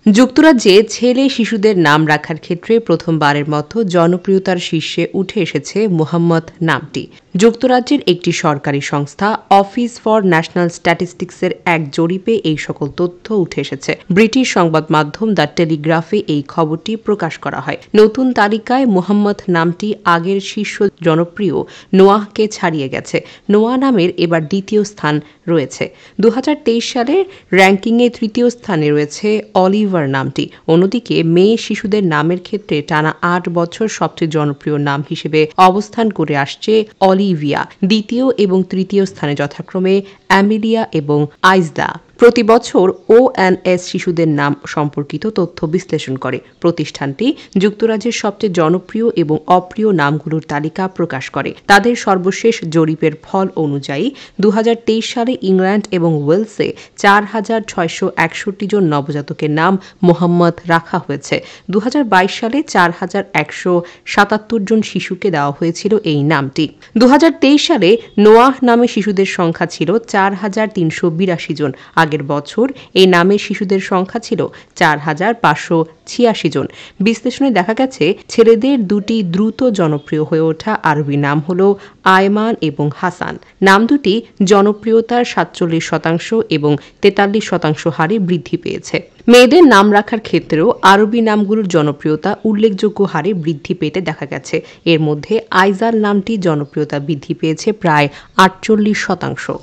যুক্তরাজ্যে ছেলে শিশুদের নাম রাখার ক্ষেত্রে প্রথমবারের মতো জনপ্রিয়তার শীর্ষে উঠে এসেছে মোহাম্মদ নামটি। যুক্তরাজ্যের একটি সরকারি সংস্থা অফিস ফর ন্যাশনাল স্ট্যাটিস্টিক্সের এক জরিপে এই সকল তথ্য উঠে এসেছে। ব্রিটিশ সংবাদ মাধ্যম দ্য টেলিগ্রাফে এই খবরটি প্রকাশ করা হয়। নতুন তালিকায় মোহাম্মদ নামটি আগের শীর্ষ জনপ্রিয় নোয়াহকে ছাড়িয়ে গেছে। নোয়াহ নামের এবার দ্বিতীয় স্থান রয়েছে। 2023 সালের র্যাঙ্কিংয়ে তৃতীয় স্থানে রয়েছে অলিভার নামটি। অন্যদিকে মেয়ে শিশুদের নামের ক্ষেত্রে টানা 8 বছর সবচেয়ে জনপ্রিয় নাম হিসেবে অবস্থান করে আসছে অলিভিয়া। দ্বিতীয় এবং তৃতীয় স্থানে যথাক্রমে অ্যামিলিয়া এবং আইজদা। প্রতি বছর ONS শিশুদের নাম সম্পর্কিত তথ্য বিশ্লেষণ করে। প্রতিষ্ঠানটি যুক্তরাজ্যের সবচেয়ে জনপ্রিয় এবং অপ্রিয় নামগুলোর তালিকা প্রকাশ করে। তাদের সর্বশেষ জরিপের ফল অনুযায়ী 2023 সালে ইংল্যান্ড এবং ওয়েলসে 4,661 জন নবজাতকের নাম মোহাম্মদ রাখা হয়েছে। 2022 সালে 4,177 জন শিশুকে দেওয়া হয়েছিল এই নামটি। 2023 সালে নোয়াহ নামে শিশুদের সংখ্যা ছিল 4,382 জন। আগের বছর এই নামের শিশুদের সংখ্যা ছিল 4,586 জন। বিশ্লেষণে দেখা গেছে ছেলেদের দুটি দ্রুত জনপ্রিয় হয়ে ওঠা আরবি নাম হল আয়মান এবং হাসান। নাম দুটি জনপ্রিয়তার 47% এবং 43% হারে বৃদ্ধি পেয়েছে। মেয়েদের নাম রাখার ক্ষেত্রেও আরবি নামগুলোর জনপ্রিয়তা উল্লেখযোগ্য হারে বৃদ্ধি পেতে দেখা গেছে। এর মধ্যে আইজাল নামটি জনপ্রিয়তা বৃদ্ধি পেয়েছে প্রায় 48%।